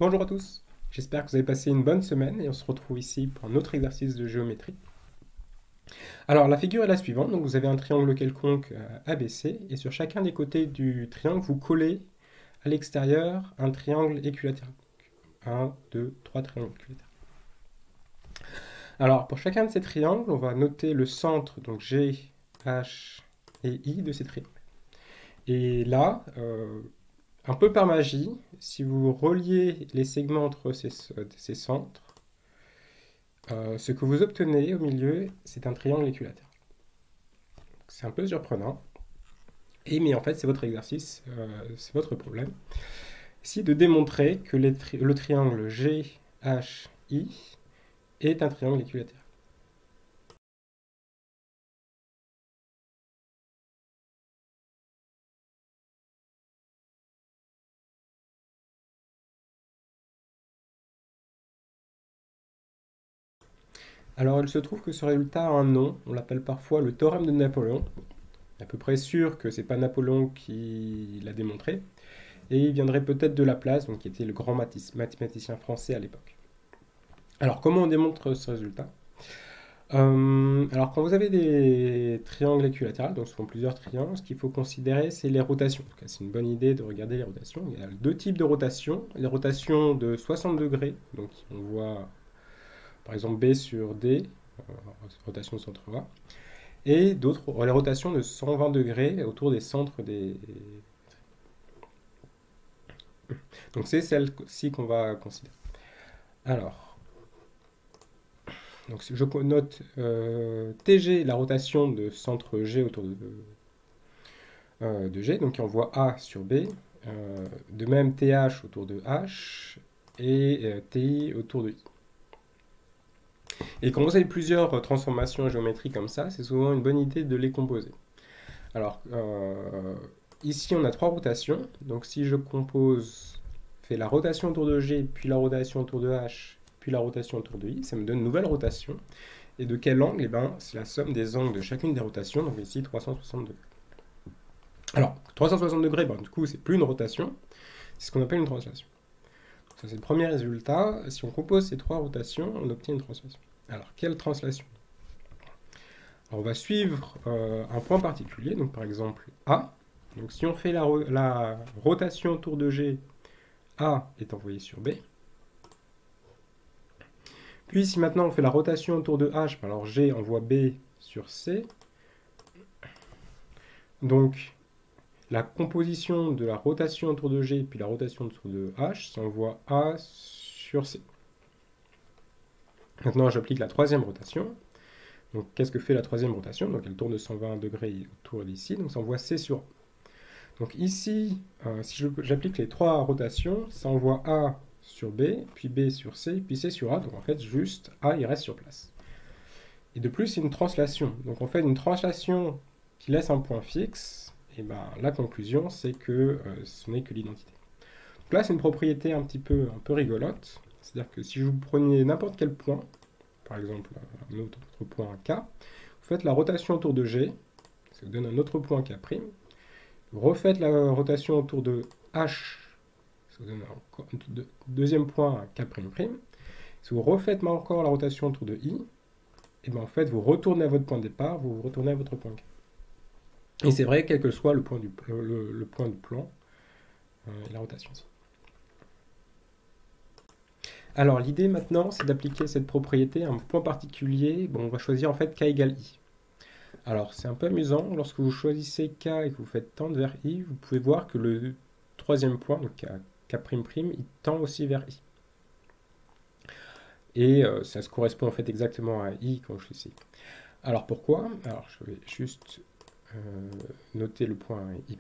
Bonjour à tous, j'espère que vous avez passé une bonne semaine et on se retrouve ici pour un autre exercice de géométrie. Alors la figure est la suivante, donc vous avez un triangle quelconque ABC et sur chacun des côtés du triangle vous collez à l'extérieur un triangle équilatéral. Un, deux, trois triangles équilatéraux. Alors pour chacun de ces triangles, on va noter le centre, donc G, H et I de ces triangles. Et là, un peu par magie, si vous reliez les segments entre ces centres, ce que vous obtenez au milieu, c'est un triangle équilatéral. C'est un peu surprenant, mais en fait, c'est votre exercice, c'est votre problème. C'est de démontrer que le triangle GHI est un triangle équilatéral. Alors, il se trouve que ce résultat a un nom, on l'appelle parfois le théorème de Napoléon. On est à peu près sûr que c'est pas Napoléon qui l'a démontré, et il viendrait peut-être de Laplace, donc qui était le grand mathématicien français à l'époque. Alors, comment on démontre ce résultat? Alors, quand vous avez des triangles équilatéraux, donc ce sont plusieurs triangles, ce qu'il faut considérer, c'est les rotations. En tout cas, c'est une bonne idée de regarder les rotations. Il y a deux types de rotations. Les rotations de 60 degrés, donc on voit par exemple B sur D, euh, rotation de centre A, et d'autres, les rotations de 120 degrés autour des centres des... Donc c'est celle-ci qu'on va considérer. Alors, donc je note TG, la rotation de centre G autour de G, donc qui envoie A sur B. De même TH autour de H et TI autour de I. Et quand vous avez plusieurs transformations géométriques comme ça, c'est souvent une bonne idée de les composer. Alors, ici on a trois rotations, donc si je compose, fais la rotation autour de G, puis la rotation autour de H, puis la rotation autour de I, ça me donne une nouvelle rotation. Et de quel angle? Eh ben, c'est la somme des angles de chacune des rotations, donc ici 360 degrés. Alors, 360 degrés, ben, du coup, c'est plus une rotation, c'est ce qu'on appelle une translation. Ça, c'est le premier résultat. Si on compose ces trois rotations, on obtient une translation. Alors, quelle translation? Alors, on va suivre un point particulier, donc par exemple A. Donc, si on fait la rotation autour de G, A est envoyé sur B. Puis, si maintenant on fait la rotation autour de H, alors G envoie B sur C. Donc, la composition de la rotation autour de G puis la rotation autour de H, ça envoie A sur C. Maintenant, j'applique la troisième rotation. Donc, qu'est-ce que fait la troisième rotation? Donc, elle tourne de 120 degrés autour d'ici, donc ça envoie C sur A. Donc ici, si j'applique les trois rotations, ça envoie A sur B, puis B sur C, puis C sur A. Donc en fait, juste A, il reste sur place. Et de plus, c'est une translation. Donc on fait une translation qui laisse un point fixe. Et ben, la conclusion, c'est que ce n'est que l'identité. Donc là, c'est une propriété un peu rigolote. C'est-à-dire que si vous prenez n'importe quel point, par exemple un autre point K, vous faites la rotation autour de G, ça vous donne un autre point K'. Vous refaites la rotation autour de H, ça vous donne encore un deuxième point K''. Si vous refaites encore la rotation autour de I, et bien en fait vous retournez à votre point de départ, vous retournez à votre point K. Et c'est vrai quel que soit le point du plan et la rotation. Alors l'idée maintenant c'est d'appliquer cette propriété à un point particulier. Bon, on va choisir en fait K égale I. Alors c'est un peu amusant, lorsque vous choisissez K et que vous faites tendre vers I, vous pouvez voir que le troisième point, donc K'', il tend aussi vers I. Et ça se correspond en fait exactement à I quand je suis ici. Alors pourquoi? Alors je vais juste noter le point I'.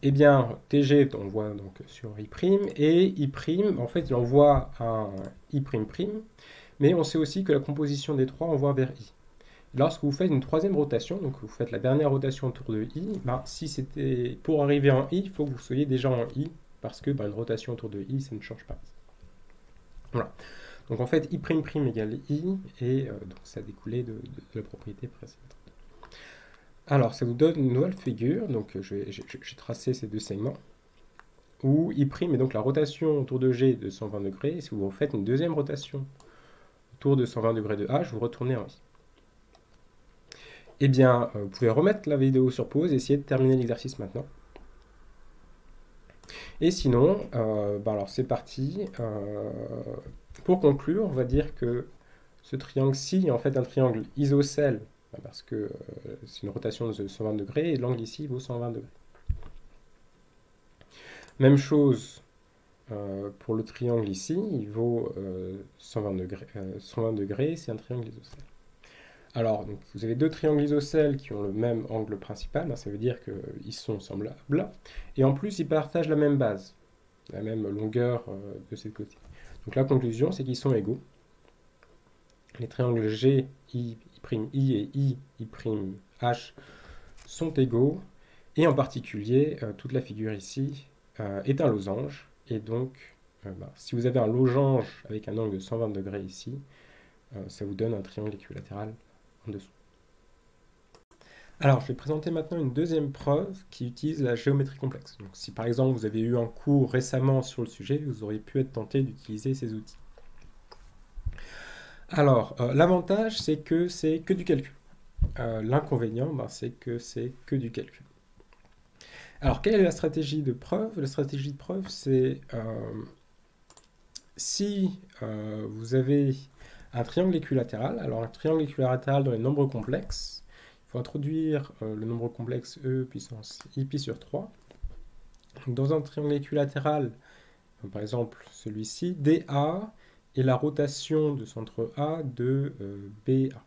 Eh bien, TG, on voit donc sur I', et I', en fait, il envoie un I'', mais on sait aussi que la composition des trois envoie vers I. Lorsque vous faites une troisième rotation, donc vous faites la dernière rotation autour de I, ben, si c'était pour arriver en I, il faut que vous soyez déjà en I, parce que ben, une rotation autour de I, ça ne change pas. Voilà. Donc en fait, I'' égale I, et donc ça a découlé de la propriété précédente. Alors, ça vous donne une nouvelle figure, donc j'ai tracé ces deux segments. où I' est donc la rotation autour de G de 120 degrés, et si vous faites une deuxième rotation autour de 120 degrés de H, vous retournez en I. Eh bien, vous pouvez remettre la vidéo sur pause et essayer de terminer l'exercice maintenant. Et sinon, alors c'est parti. Pour conclure, on va dire que ce triangle-ci est en fait un triangle isocèle, parce que c'est une rotation de 120 degrés, et l'angle ici vaut 120 degrés. Même chose pour le triangle ici, il vaut 120 degrés, c'est un triangle isocèle. Alors, donc, vous avez deux triangles isocèles qui ont le même angle principal, ça veut dire qu'ils sont semblables, et en plus ils partagent la même base, la même longueur de ces côtés. Donc la conclusion, c'est qu'ils sont égaux. Les triangles G, I', et I', sont égaux, et en particulier, toute la figure ici est un losange, et donc, si vous avez un losange avec un angle de 120 degrés ici, ça vous donne un triangle équilatéral en dessous. Alors, je vais présenter maintenant une deuxième preuve qui utilise la géométrie complexe. Donc, si par exemple vous avez eu un cours récemment sur le sujet, vous auriez pu être tenté d'utiliser ces outils. Alors, l'avantage, c'est que c'est que du calcul. L'inconvénient, c'est que c'est que du calcul. Alors, quelle est la stratégie de preuve? La stratégie de preuve, c'est si vous avez un triangle équilatéral, alors un triangle équilatéral dans les nombres complexes, il faut introduire le nombre complexe E puissance I pi sur 3. Donc, dans un triangle équilatéral, par exemple celui-ci, DA est la rotation de centre A de BA.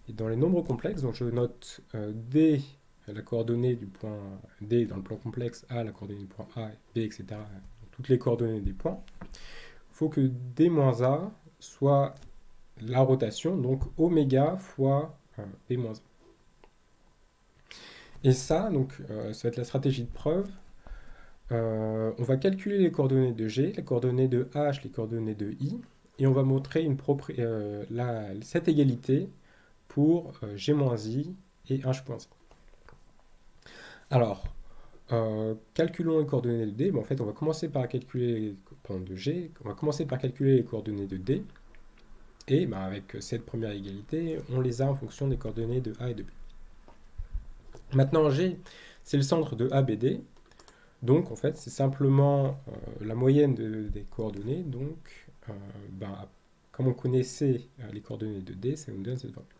Et dans les nombres complexes, donc je note D, la coordonnée du point D dans le plan complexe, A, la coordonnée du point A, B, etc. Toutes les coordonnées des points. Il faut que D-A soit la rotation, donc oméga fois B-A. Et ça, donc, ça va être la stratégie de preuve. On va calculer les coordonnées de G, les coordonnées de H, les coordonnées de I, et on va montrer cette égalité pour G-I et H-I. Alors, calculons les coordonnées de D. En fait, on va commencer par calculer de G, on va commencer par calculer les coordonnées de D, et avec cette première égalité, on les a en fonction des coordonnées de A et de B. Maintenant, G, c'est le centre de ABD, donc en fait, c'est simplement la moyenne des coordonnées, donc comme on connaissait les coordonnées de D, ça nous donne cette formule.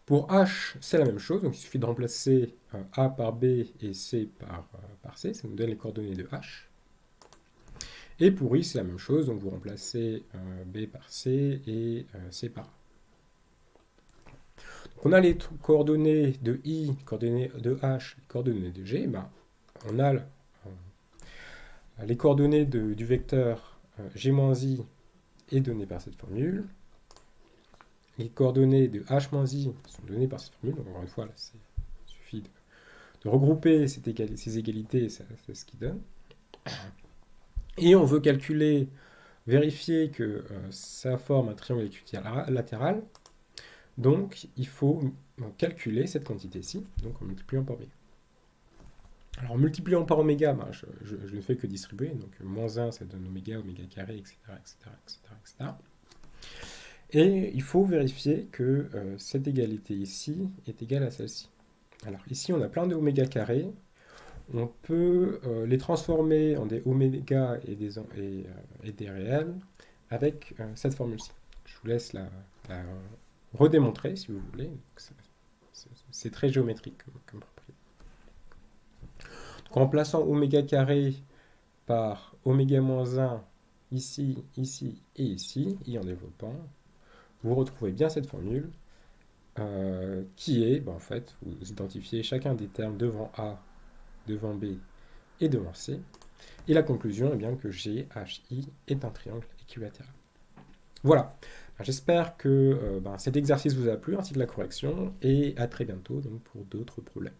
Pour H, c'est la même chose, donc il suffit de remplacer A par B et C par C, ça nous donne les coordonnées de H. Et pour I, c'est la même chose, donc vous remplacez B par C et C par A. Donc on a les coordonnées de I, coordonnées de H, coordonnées de G, on a les coordonnées du vecteur G-I est donné par cette formule. Les coordonnées de H-I sont données par cette formule. Donc, encore une fois, il suffit de regrouper ces égalités, c'est ce qui donne. Et on veut vérifier que ça forme un triangle équilatéral. Donc, il faut calculer cette quantité-ci, donc en multipliant par oméga. Alors, en multipliant par oméga, je ne fais que distribuer. Donc, moins 1, ça donne oméga, oméga carré, etc., etc., etc., etc. Et il faut vérifier que cette égalité ici est égale à celle-ci. Alors ici, on a plein de oméga carrés. On peut les transformer en des oméga et des réels avec cette formule-ci. Je vous laisse la redémontrer si vous voulez. C'est très géométrique comme propriété. Donc, en remplaçant oméga carré par oméga moins 1 ici, ici et ici, et en développant, vous retrouvez bien cette formule qui est, en fait, vous identifiez chacun des termes devant A, devant B et devant C. Et la conclusion est bien que GHI est un triangle équilatéral. Voilà. J'espère que cet exercice vous a plu, ainsi que la correction, et à très bientôt donc, pour d'autres problèmes.